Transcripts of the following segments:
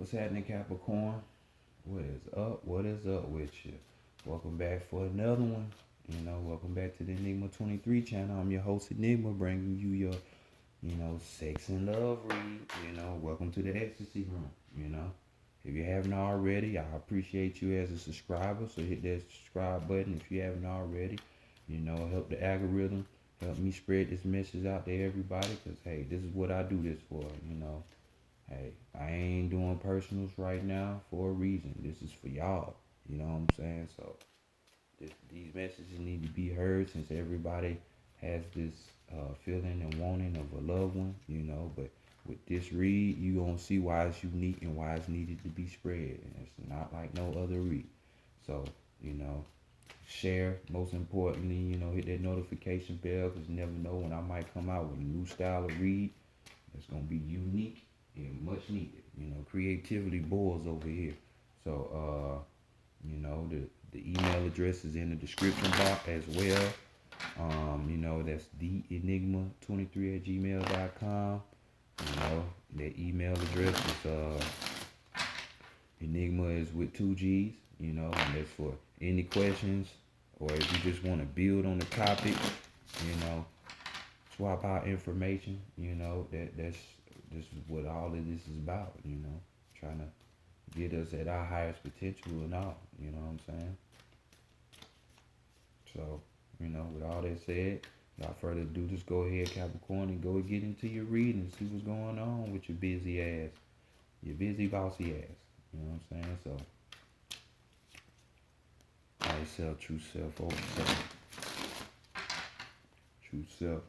What's happening, Capricorn? What is up? What is up with you? Welcome back for another one. Welcome back to the Enigma 23 channel. I'm your host, Enigma, bringing you your, sex and love read. Welcome to the Xstasy room. If you haven't already, I appreciate you as a subscriber. So hit that subscribe button if you haven't already. Help the algorithm, help me spread this message out to everybody. Cause hey, this is what I do this for. Hey, I ain't doing personals right now for a reason. This is for y'all. You know what I'm saying? So these messages need to be heard since everybody has this feeling and wanting of a loved one. But with this read, you gonna see why it's unique and why it's needed to be spread. And it's not like no other read. So share. Most importantly, hit that notification bell because you never know when I might come out with a new style of read. It's gonna be unique and much needed. Creativity boils over here. So the email address is in the description box as well. That's the enigma23 at gmail.com. That email address is enigma is with two G's, and that's for any questions or if you just want to build on the topic, swap out information, that's this is what all of this is about, trying to get us at our highest potential and all, you know what I'm saying? So, with all that said, without further ado, just go ahead, Capricorn, and go get into your reading and see what's going on with your busy ass, your busy bossy ass, you know what I'm saying? So, higher self, true self, over self, true self,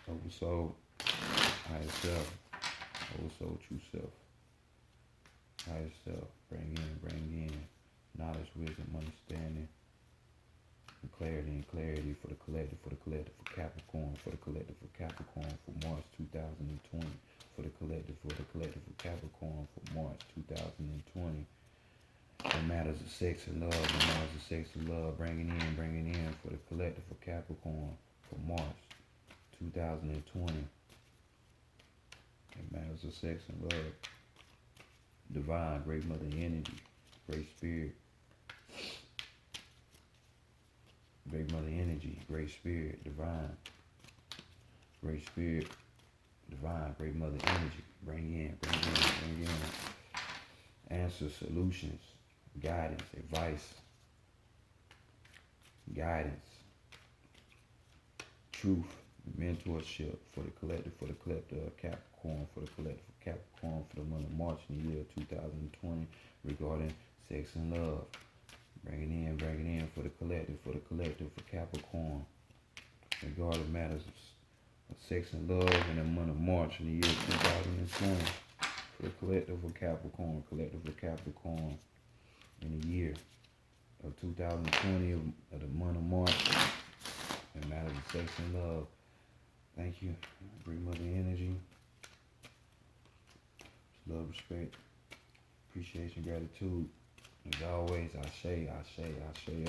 over soul, higher self, over soul, true self. Higher self, bring in knowledge, wisdom, understanding, and clarity for the collective, for Capricorn, for March 2020, for the collective, for Capricorn, for March 2020. The matters of sex and love, bringing in for the collective, for Capricorn, for March 2020. The matters of sex and love. Divine, great mother energy, great spirit, great mother energy, great spirit, divine, great spirit, divine, great mother energy, bring in, answers, solutions, guidance, advice, truth, mentorship for the collective, of Capricorn, for the collective of Capricorn for the month of March in the year 2020 regarding sex and love. Bringing in for the collective, for Capricorn regarding matters of sex and love in the month of March in the year 2020 for the collective of Capricorn, in the year of 2020 of the month of March in matters of sex and love. Thank you. Great mother energy. Love, respect, appreciation, gratitude. As always, I say,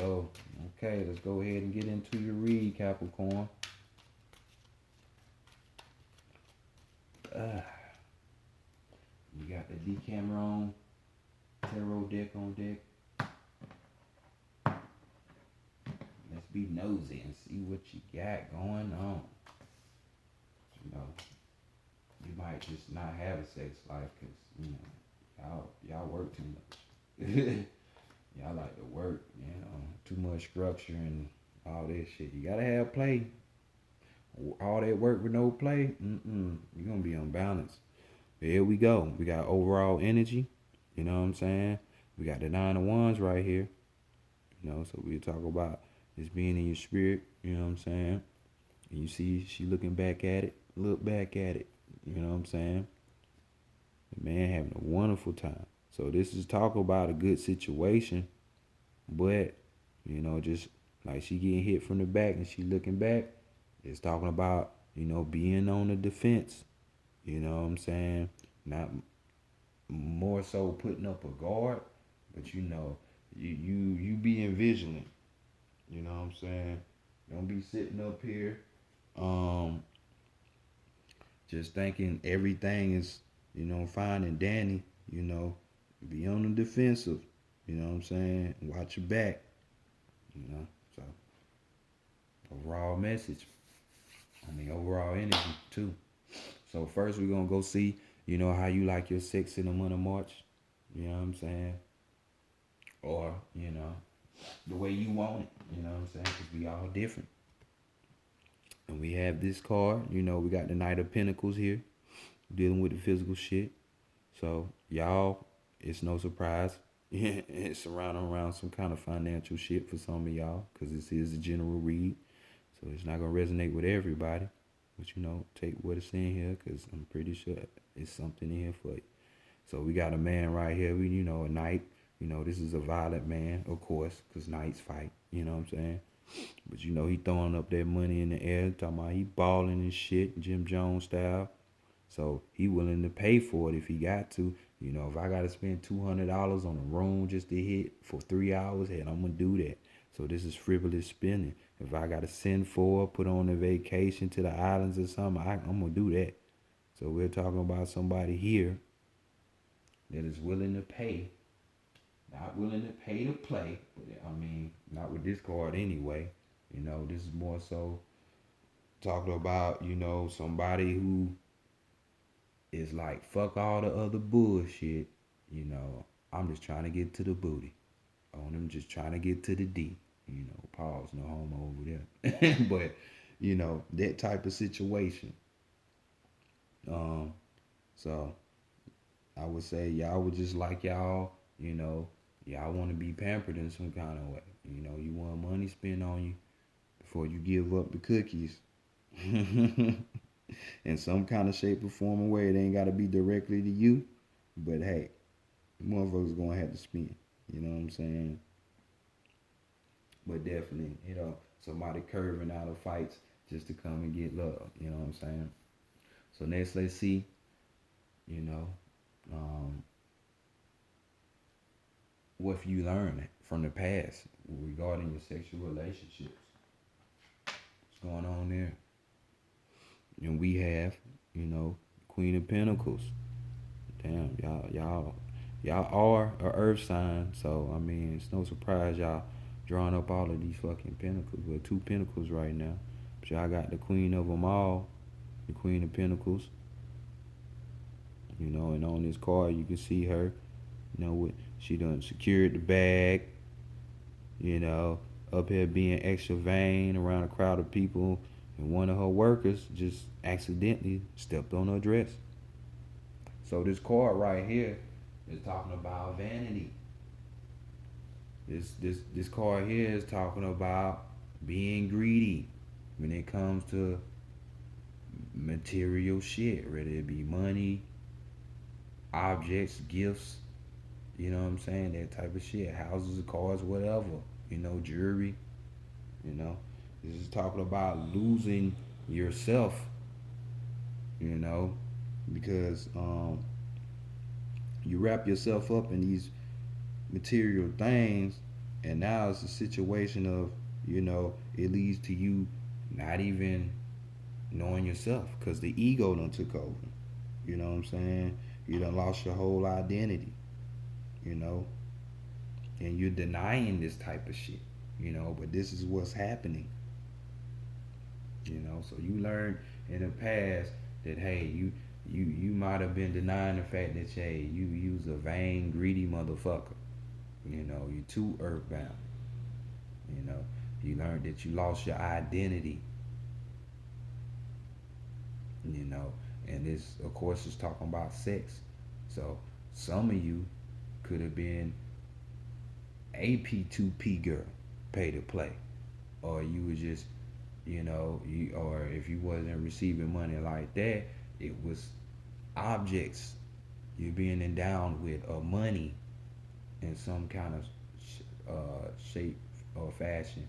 oh. Okay, let's go ahead and get into your read, Capricorn. You got the Decameron Tarot deck on deck. Let's be nosy and see what you got going on. You might just not have a sex life because, y'all work too much. Y'all like to work, too much structure and all that shit. You gotta have play. All that work with no play, you're gonna be unbalanced. But here we go. We got overall energy, you know what I'm saying? We got the 9 of Wands right here, so we talk about this being in your spirit, you know what I'm saying? And you see she looking back at it, look back at it, you know what I'm saying? The man having a wonderful time. So this is talk about a good situation, but, just like she getting hit from the back and she looking back, it's talking about, being on the defense, you know what I'm saying? Not more so putting up a guard, but you being vigilant, you know what I'm saying? Don't be sitting up here, just thinking everything is, fine and dandy, you know, be on the defensive. You know what I'm saying? Watch your back. You know, so overall message. I mean, overall energy too. So first we're gonna go see, how you like your sex in the month of March. You know what I'm saying? Or, the way you want it. You know what I'm saying? Because we all different. And we have this card. We got the Knight of Pentacles here, dealing with the physical shit. So y'all, it's no surprise. It's surrounding around some kind of financial shit for some of y'all, because this is a general read. So it's not gonna resonate with everybody. But take what it's in here, because I'm pretty sure it's something in here for you. So we got a man right here, a knight. This is a violent man, of course, because knights fight. You know what I'm saying? But he throwing up that money in the air, talking about he balling and shit, Jim Jones style. So he willing to pay for it if he got to. If I gotta spend $200 on a room just to hit for 3 hours, hell, I'm gonna do that. So this is frivolous spending. If I gotta send for, put on a vacation to the islands or something, I'm gonna do that. So we're talking about somebody here that is willing to pay, not willing to pay to play. I mean, not with this card anyway. This is more so talking about, somebody who is like, fuck all the other bullshit. I'm just trying to get to the booty. I'm just trying to get to the D. Pause, no homo over there. But, that type of situation. So I would say y'all would just like y'all want to be pampered in some kind of way. You want money spent on you before you give up the cookies. In some kind of shape or form or way. It ain't got to be directly to you. But hey, motherfuckers going to have to spend. You know what I'm saying? But definitely, somebody curving out of fights just to come and get love. You know what I'm saying? So next, let's see, you know, um, what you learned from the past regarding your sexual relationships. What's going on there? And we have, Queen of Pentacles. Damn, y'all are a earth sign, so I mean it's no surprise y'all drawing up all of these fucking pentacles. Well, two pentacles right now, but y'all got the queen of them all, the Queen of Pentacles. And on this card you can see her. What she done secured the bag. Up here being extra vain around a crowd of people, and one of her workers just accidentally stepped on her dress. So this card right here is talking about vanity. This card here is talking about being greedy when it comes to material shit, whether it be money, objects, gifts, you know what I'm saying? That type of shit. Houses, cars, whatever. Jewelry. This is talking about losing yourself, because you wrap yourself up in these material things, and now it's a situation of, it leads to you not even knowing yourself, because the ego done took over. You know what I'm saying? You done lost your whole identity, and you're denying this type of shit, but this is what's happening. So you learned in the past that, hey, you might have been denying the fact that, hey, you's a vain, greedy motherfucker. You too earthbound. You learned that you lost your identity. And this, of course, is talking about sex. So some of you could have been a P2P girl, pay to play, or you was just, or if you wasn't receiving money like that, it was objects you're being endowed with, or money in some kind of shape or fashion,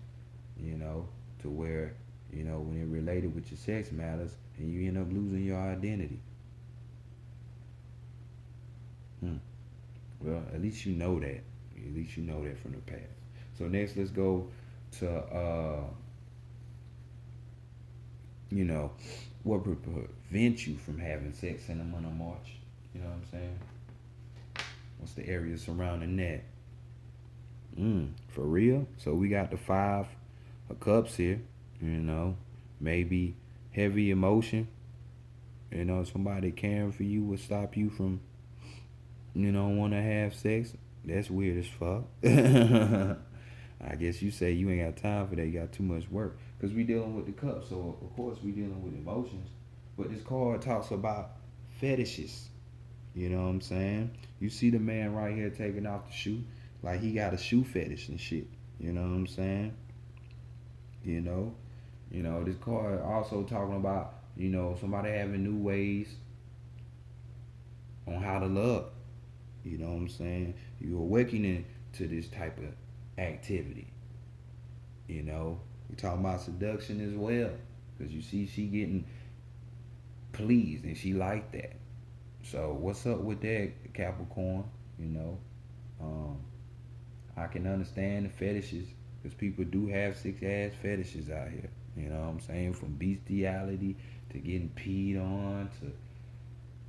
to where, when it related with your sex matters, and you end up losing your identity. Well, at least you know that. At least you know that from the past. So next, let's go to, what would prevent you from having sex in the month of March? You know what I'm saying? the area surrounding that? For real? So we got the five of cups here, you know. Maybe heavy emotion. You know, somebody caring for you would stop you from, want to have sex. That's weird as fuck. I guess you say you ain't got time for that. You got too much work. Because we dealing with the cup. So, of course, we dealing with emotions. But this card talks about fetishes. You know what I'm saying? You see the man right here taking off the shoe. Like he got a shoe fetish and shit. You know what I'm saying? You know? This card also talking about, somebody having new ways on how to love. You know what I'm saying? You're awakening to this type of activity. You know? We're talking about seduction as well. Because you see she getting pleased and she like that. So what's up with that, Capricorn? You know? I can understand the fetishes. Because people do have sick ass fetishes out here. You know what I'm saying? From bestiality to getting peed on to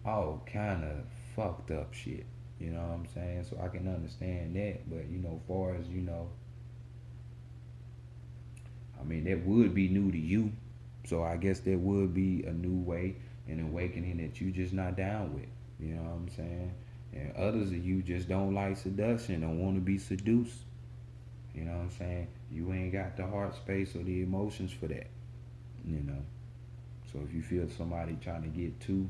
all kind of fucked up shit. You know what I'm saying? So I can understand that. But, far as, I mean, that would be new to you. So I guess there would be a new way, an awakening that you just not down with. You know what I'm saying? And others of you just don't like seduction, don't want to be seduced. You know what I'm saying? You ain't got the heart space or the emotions for that. So if you feel somebody trying to get too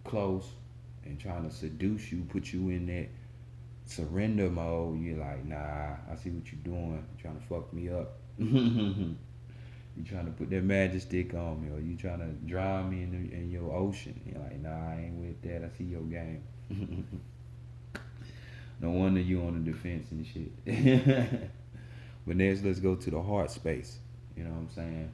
close and trying to seduce you, put you in that surrender mode, you're like, nah, I see what you're doing. You're trying to fuck me up. You trying to put that magic stick on me, or you trying to drown me in your ocean. You're like, nah, I ain't with that. I see your game. No wonder you on the defense and shit. But next, let's go to the heart space. You know what I'm saying?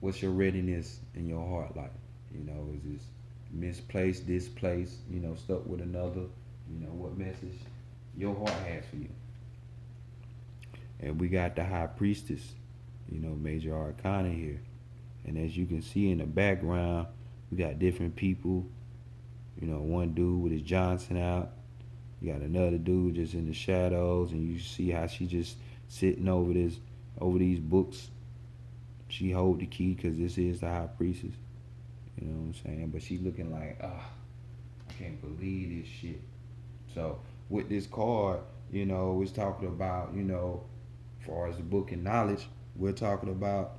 What's your readiness in your heart like? Is this misplaced, displaced, stuck with another? What message your heart has for you? And we got the high priestess, major arcana here. And as you can see in the background, we got different people. One dude with his Johnson out. You got another dude just in the shadows, and you see how she just sitting over these books. She hold the key because this is the high priestess. You know what I'm saying? But she looking like, I can't believe this shit. So with this card, it's talking about, as far as the book and knowledge, we're talking about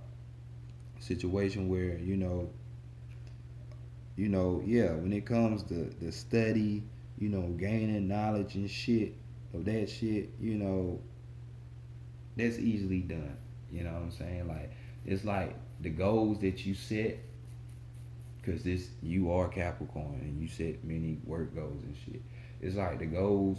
a situation where, when it comes to the study, gaining knowledge and shit of that shit, that's easily done. You know what I'm saying? Like, it's like the goals that you set, because you are Capricorn and you set many work goals and shit. It's like the goals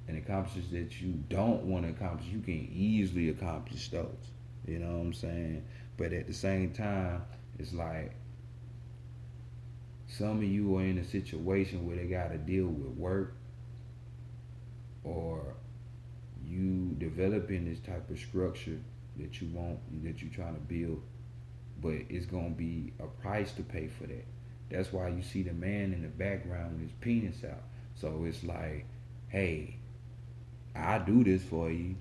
and accomplishments that you don't want to accomplish, you can easily accomplish those. You know what I'm saying? But at the same time, it's like some of you are in a situation where they got to deal with work, or you developing this type of structure that you're trying to build, but it's gonna be a price to pay for that. That's why you see the man in the background with his penis out. So it's like, hey, I do this for you,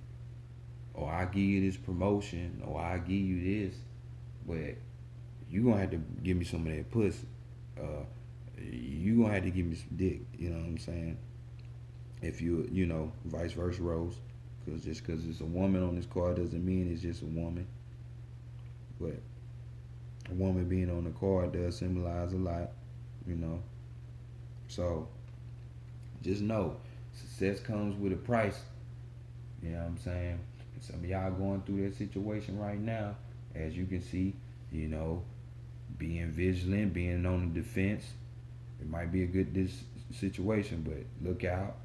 or I give you this promotion, or I give you this, but you gonna have to give me some of that pussy. You gonna have to give me some dick. You know what I'm saying? If you, vice versa, Rose. Because just because it's a woman on this card doesn't mean it's just a woman. But a woman being on the card does symbolize a lot, So just know, success comes with a price. You know what I'm saying? And some of y'all going through that situation right now, as you can see, being vigilant, being on the defense. It might be a good situation, but look out.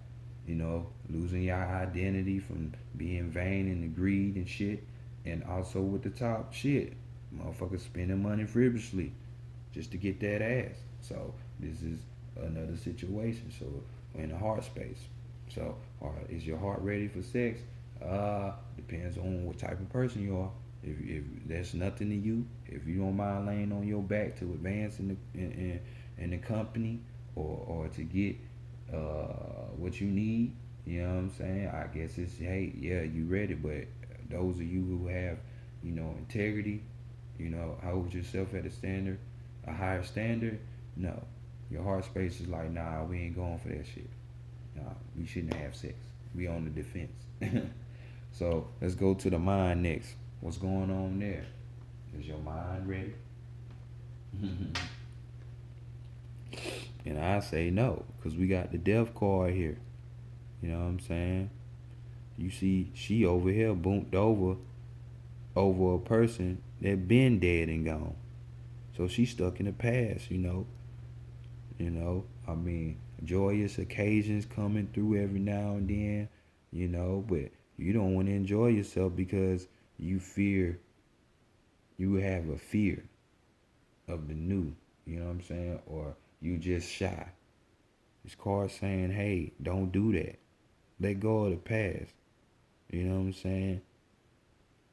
Losing your identity from being vain and greed and shit. And also with the top shit, motherfuckers spending money frivolously just to get that ass. So this is another situation. So we're in the heart space. So is your heart ready for sex? Depends on what type of person you are. If that's nothing to you, if you don't mind laying on your back to advance in the company, or to get what you need. You know what I'm saying? I guess it's, hey, yeah, you ready, but those of you who have, integrity, hold yourself at a standard, a higher standard. No, your heart space is like, nah, we ain't going for that shit. Nah, we shouldn't have sex. We on the defense. So let's go to the mind next. What's going on there? Is your mind ready? And I say no, because we got the death card here. You know what I'm saying? You see, she over here boomed over a person that been dead and gone. So she's stuck in the past, I mean, joyous occasions coming through every now and then, but you don't want to enjoy yourself because you have a fear of the new, you know what I'm saying? Or you just shy. This card saying, hey, don't do that. Let go of the past. You know what I'm saying?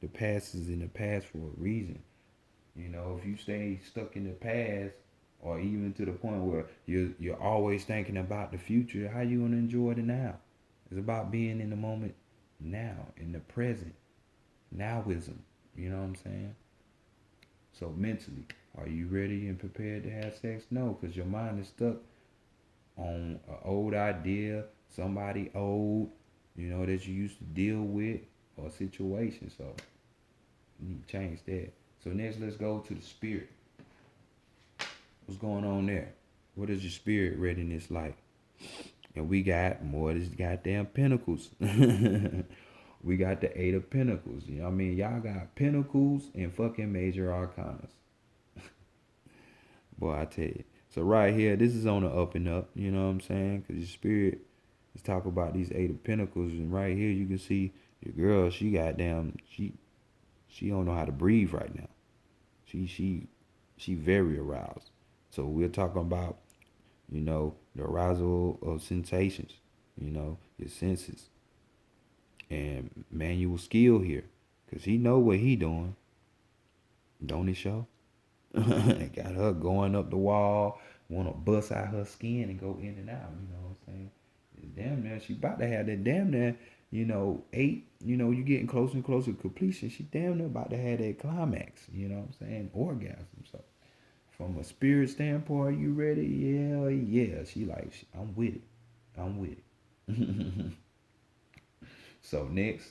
The past is in the past for a reason. If you stay stuck in the past, or even to the point where you're always thinking about the future, how you gonna enjoy the now? It's about being in the moment now, in the present, nowism. You know what I'm saying? So mentally, are you ready and prepared to have sex? No, because your mind is stuck on an old idea, somebody old, that you used to deal with, or a situation. So you need to change that. So next, let's go to the spirit. What's going on there? What is your spirit readiness like? And we got more of these goddamn pentacles. We got the 8 of Pentacles. You know what I mean? Y'all got pentacles and fucking major arcanas. Boy, I tell you. So right here, this is on the up and up. You know what I'm saying? Because your spirit is talking about these 8 of Pentacles. And right here, you can see your girl, she don't know how to breathe right now. She very aroused. So we're talking about, the arousal of sensations, your senses. And manual skill here. Because he know what he doing. Don't he show? Got her going up the wall, want to bust out her skin and go in and out. You know what I'm saying? It's damn near, she about to have that damn near, 8, you getting closer and closer to completion. She damn near about to have that climax, you know what I'm saying? Orgasm. So from a spirit standpoint, you ready? Yeah, yeah. She like, I'm with it. I'm with it. So next,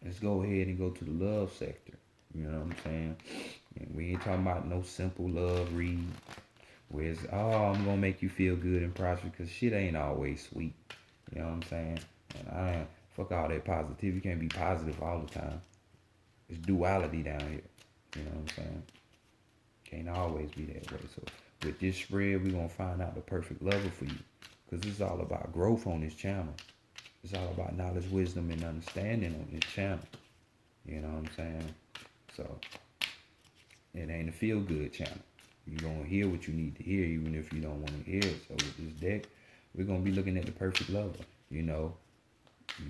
let's go ahead and go to the love sector. You know what I'm saying? And we ain't talking about no simple love read where it's, oh, I'm gonna make you feel good and prosper, because shit ain't always sweet. You know what I'm saying? And fuck all that positivity. You can't be positive all the time. It's duality down here. You know what I'm saying? Can't always be that way. So with this spread, we're gonna find out the perfect lover for you, because it's all about growth on this channel. It's all about knowledge, wisdom, and understanding on this channel. You know what I'm saying? So it ain't a feel-good channel. You're going to hear what you need to hear, even if you don't want to hear it. So with this deck, we're going to be looking at the perfect lover. You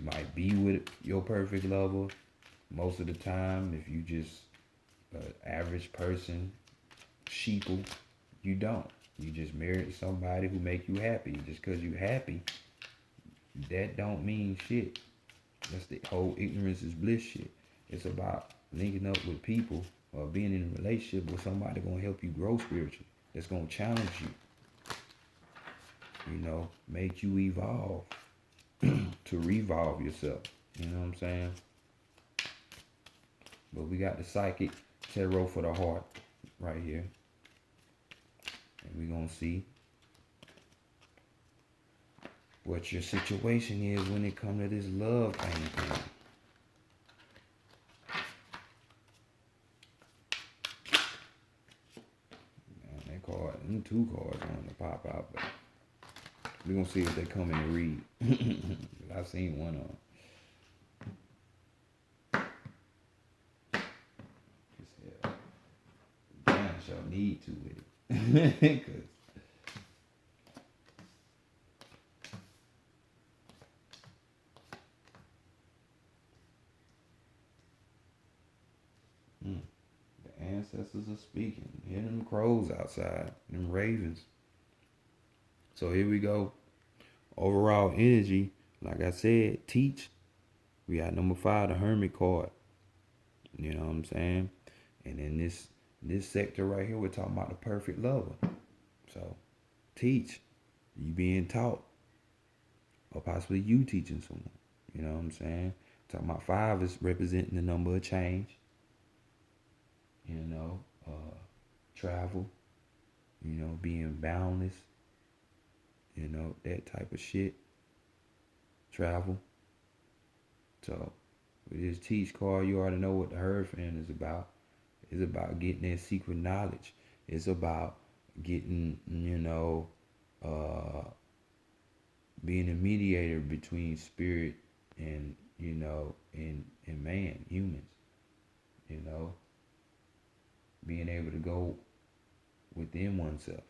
might be with your perfect lover most of the time. If you just an average person, sheeple, you don't. You just married somebody who make you happy. Just because you happy, that don't mean shit. That's the whole ignorance is bliss shit. It's about linking up with people or being in a relationship with somebody gonna help you grow spiritually. That's gonna challenge you. Make you evolve to revolve yourself. You know what I'm saying? But we got the psychic tarot for the heart right here. And we're gonna see what your situation is when it comes to this love thing. That card, them 2 cards want to pop out, but we're gonna see if they come in to read. I seen one of them. Damn, y'all need to with it. Cause the ancestors are speaking. Hear them crows outside, them ravens. So here we go. Overall energy, like I said, teach. We got number 5, the Hermit card. You know what I'm saying? And in this sector right here, we're talking about the perfect lover. So teach. You being taught. Or possibly you teaching someone. You know what I'm saying? Talking about 5 is representing the number of change. You know, travel. You know, being boundless. You know, that type of shit. Travel. So with this teach card, you already know what the Hierophant is about. It's about getting that secret knowledge. It's about getting, being a mediator between spirit and, and man, humans. You know, being able to go within oneself.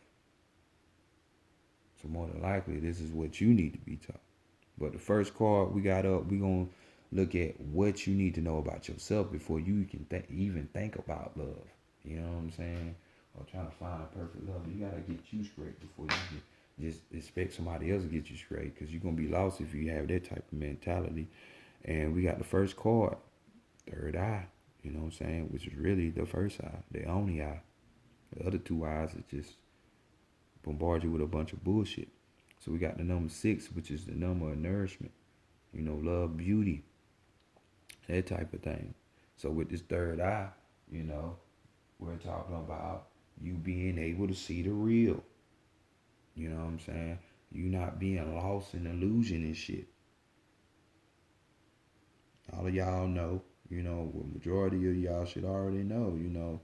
So more than likely, this is what you need to be taught. But the first card we got up, we're going to look at what you need to know about yourself before you can even think about love. You know what I'm saying? Or trying to find a perfect love. You got to get you straight before you can just expect somebody else to get you straight, because you're going to be lost if you have that type of mentality. And we got the first card, third eye. You know what I'm saying? Which is really the first eye, the only eye. The other 2 eyes is just bombard you with a bunch of bullshit. So we got the number 6, which is the number of nourishment. You know, love, beauty, that type of thing. So with this third eye, we're talking about you being able to see the real. You know what I'm saying? You not being lost in illusion and shit. All of y'all know, well, majority of y'all should already know,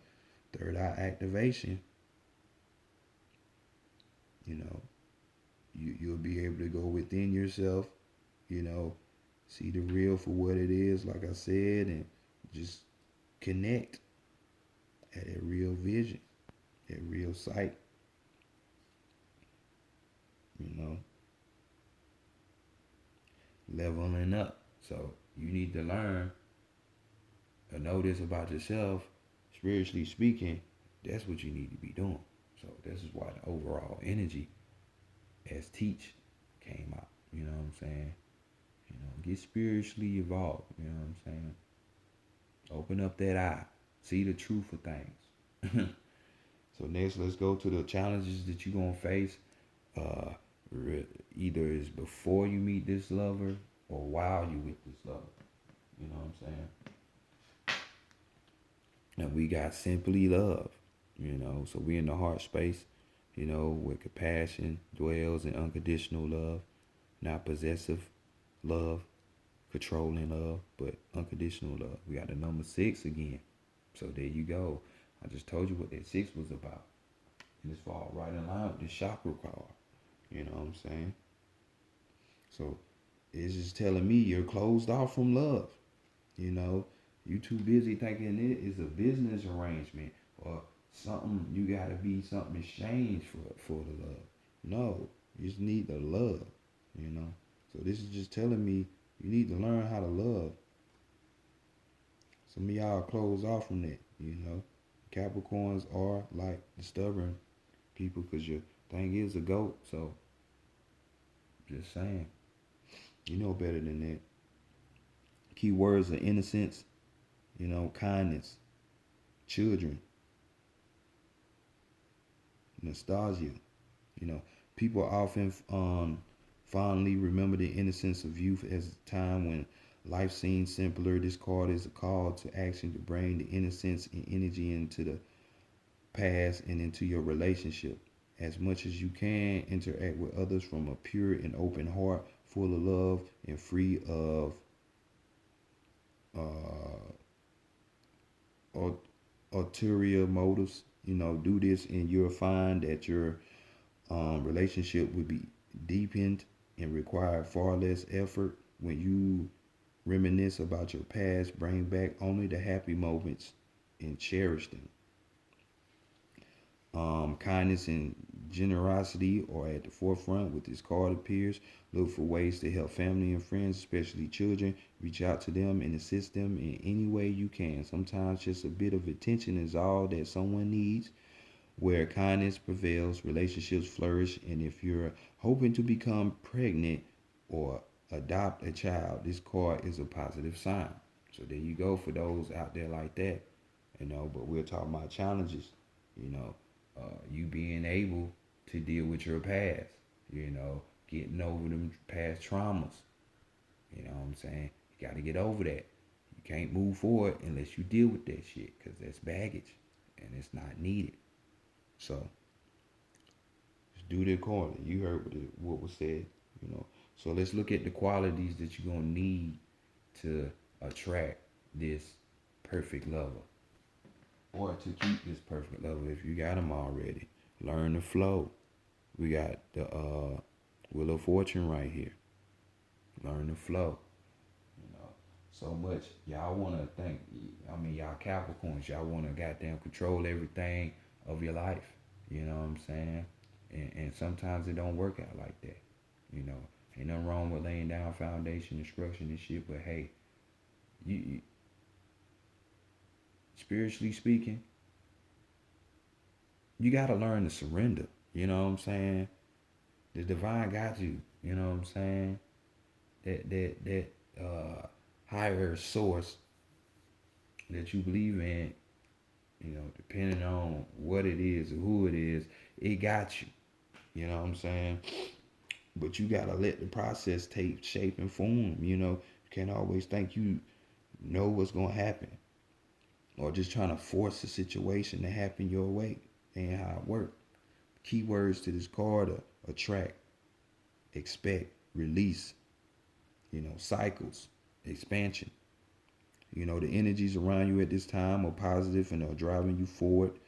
third eye activation. You'll be able to go within yourself, see the real for what it is, like I said, and just connect at a real vision, at real sight, leveling up. So you need to learn or know this about yourself, spiritually speaking. That's what you need to be doing. So this is why the overall energy as teach came out. You know what I'm saying? Get spiritually evolved. You know what I'm saying? Open up that eye. See the truth of things. So next, let's go to the challenges that you're going to face. Either is before you meet this lover or while you with this lover. You know what I'm saying? And we got simply love. So we in the heart space, where compassion dwells in unconditional love, not possessive love, controlling love, but unconditional love. We got the number 6 again. So there you go. I just told you what that 6 was about. And this falls right in line with the chakra card. You know what I'm saying? So it's just telling me you're closed off from love. You too busy thinking it is a business arrangement or something. You gotta be something exchanged for the love. No, you just need the love. So this is just telling me you need to learn how to love. Some of y'all close off from that. Capricorns are like the stubborn people, because your thing is a goat. So just saying, you know better than that. Key words are innocence, kindness, children, nostalgia. People often fondly remember the innocence of youth as a time when life seems simpler. This card is a call to action to bring the innocence and energy into the past and into your relationship. As much as you can, interact with others from a pure and open heart, full of love and free of ulterior motives. Do this and you'll find that your relationship will be deepened and require far less effort. When you reminisce about your past, bring back only the happy moments and cherish them. Kindness and generosity are at the forefront with this card appears. Look for ways to help family and friends, especially children. Reach out to them and assist them in any way you can. Sometimes just a bit of attention is all that someone needs. Where kindness prevails, relationships flourish, and if you're hoping to become pregnant or adopt a child, this card is a positive sign. So there you go for those out there like that, But we're talking about challenges, you being able to deal with your past, getting over them past traumas. You know what I'm saying? You got to get over that. You can't move forward unless you deal with that shit because that's baggage and it's not needed. So just do it accordingly. You heard what was said, you know. So let's look at the qualities that you're gonna need to attract this perfect lover, or to keep this perfect lover if you got them already. Learn the flow. We got the Wheel of Fortune right here. Learn the flow. You know, so much y'all wanna think. I mean, y'all Capricorns, y'all wanna goddamn control everything of your life. You know what I'm saying? And sometimes it don't work out like that. You know, ain't nothing wrong with laying down foundation, instruction and shit. But hey, you spiritually speaking, you gotta learn to surrender. You know what I'm saying? The divine got you. You know what I'm saying? That higher source that you believe in, depending on what it is or who it is, it got you. You know what I'm saying? But you gotta let the process take shape and form. You can't always think you know what's gonna happen, or just trying to force a situation to happen your way. And how it works. Keywords to this card are attract, expect, release. Cycles, expansion. The energies around you at this time are positive and are driving you forward.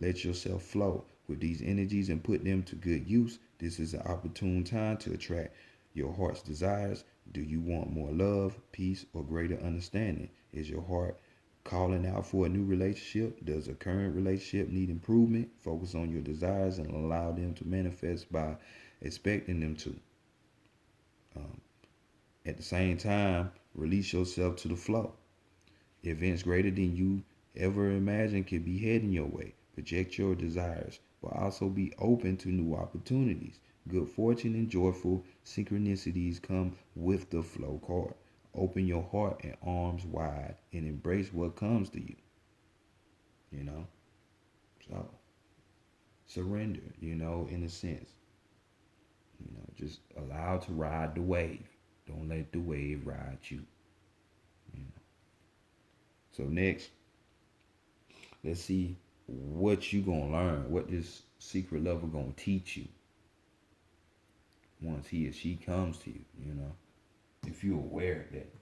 Let yourself flow with these energies and put them to good use. This is an opportune time to attract your heart's desires. Do you want more love, peace, or greater understanding? Is your heart calling out for a new relationship? Does a current relationship need improvement? Focus on your desires and allow them to manifest by expecting them to. At the same time, release yourself to the flow. Events greater than you ever imagined can be heading your way. Project your desires, but also be open to new opportunities. Good fortune and joyful synchronicities come with the flow card. Open your heart and arms wide and embrace what comes to you. You know? So, surrender, in a sense. Just allow to ride the wave. Don't let the wave ride you. You know? So next, let's see what you gonna learn, what this secret lover gonna teach you once he or she comes to you, if you're aware that,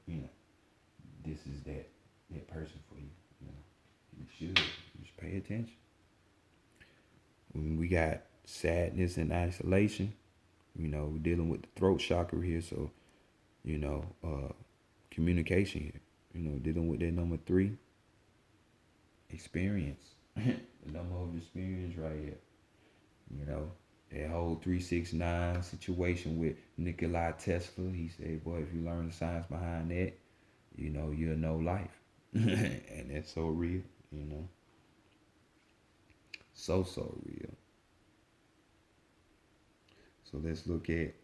this is that person for you, you should just pay attention. When we got sadness and isolation, we're dealing with the throat chakra here, so, communication here, dealing with that number 3, experience. The number of experience right here. That whole 369 situation with Nikola Tesla. He said, boy, if you learn the science behind that, you'll know life. And that's so real, So real. So let's look at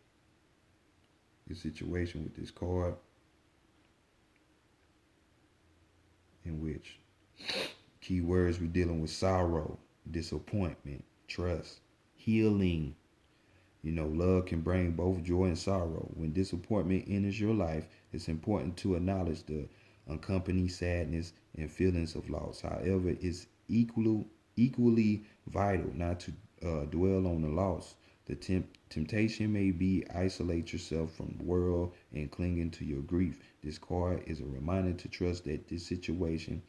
the situation with this card, in which keywords we're dealing with: sorrow, disappointment, trust, healing. Love can bring both joy and sorrow. When disappointment enters your life, it's important to acknowledge the accompanying sadness and feelings of loss. However, it's equally vital not to dwell on the loss. The temptation may be isolate yourself from the world and clinging to your grief. This card is a reminder to trust that this situation,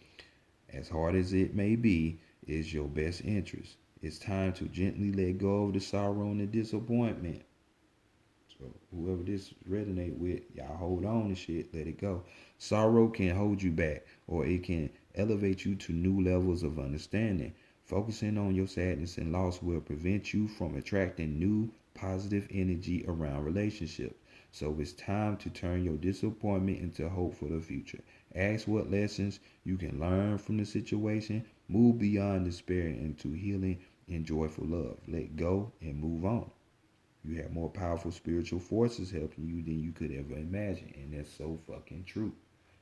as hard as it may be, is your best interest. It's time to gently let go of the sorrow and the disappointment. So whoever this resonate with, y'all hold on to shit, let it go. Sorrow can hold you back, or it can elevate you to new levels of understanding. Focusing on your sadness and loss will prevent you from attracting new positive energy around relationships. So it's time to turn your disappointment into hope for the future. Ask what lessons you can learn from the situation. Move beyond despair into healing in joyful love. Let go and move on. You have more powerful spiritual forces helping you than you could ever imagine. And that's so fucking true.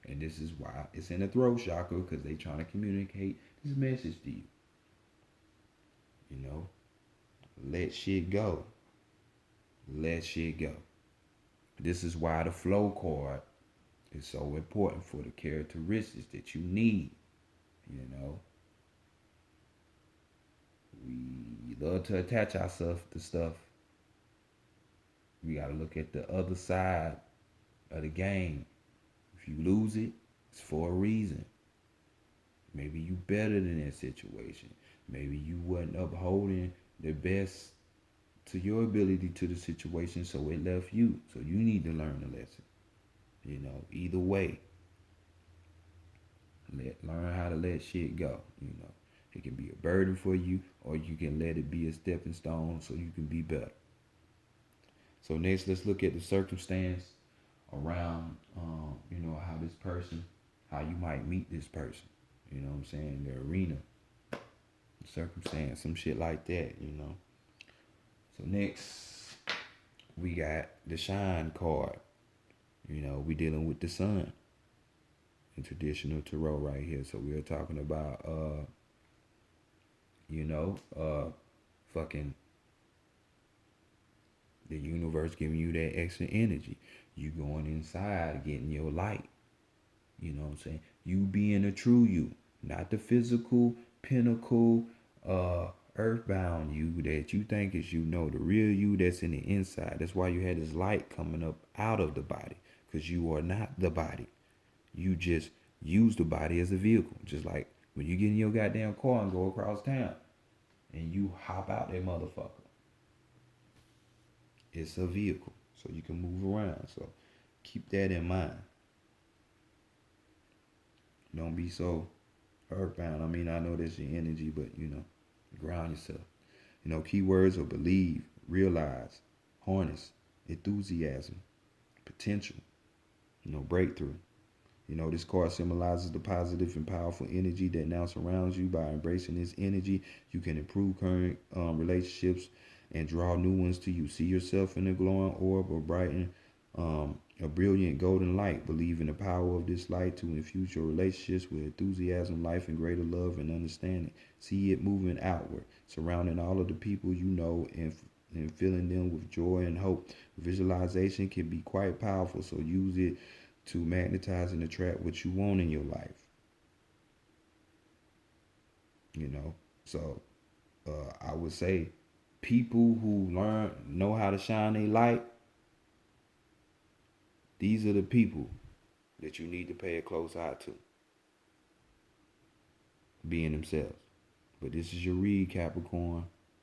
And this is why it's in the throat chakra, because they trying to communicate this message to you. You know, let shit go. Let shit go. This is why the flow card is so important for the characteristics that you need. You know, we love to attach ourselves to stuff. We got to look at the other side of the game. If you lose it, it's for a reason. Maybe you better than that situation. Maybe you wasn't upholding the best to your ability to the situation, so it left you. So you need to learn the lesson. You know, either way, learn how to let shit go. You know, it can be a burden for you, or you can let it be a stepping stone so you can be better. So next, let's look at the circumstance around, you know, how this person, how you might meet this person. You know what I'm saying? The arena, the circumstance, some shit like that. You know. So next, we got the shine card. You know, we dealing with the sun in traditional tarot right here. So we're talking about, you know, fucking the universe giving you that extra energy. You going inside, getting your light. You know what I'm saying? You being a true you, not the physical, pinnacle, earthbound you that you think is you. Know the real you that's in the inside. That's why you had this light coming up out of the body, because you are not the body. You just use the body as a vehicle. Just like when you get in your goddamn car and go across town and you hop out that motherfucker. It's a vehicle, so you can move around. So keep that in mind. Don't be so earthbound. I mean, I know that's your energy, but you know, ground yourself. You know, keywords are believe, realize, harness, enthusiasm, potential, you know, breakthrough. You know, this card symbolizes the positive and powerful energy that now surrounds you. By embracing this energy, you can improve current relationships and draw new ones to you. See yourself in a glowing orb or brighten a brilliant golden light. Believe in the power of this light to infuse your relationships with enthusiasm, life, and greater love and understanding. See it moving outward, surrounding all of the people you know and filling them with joy and hope. Visualization can be quite powerful, so use it to magnetize and attract what you want in your life. You know, so I would say people who know how to shine their light, these are the people that you need to pay a close eye to, being themselves. But this is your read, Capricorn.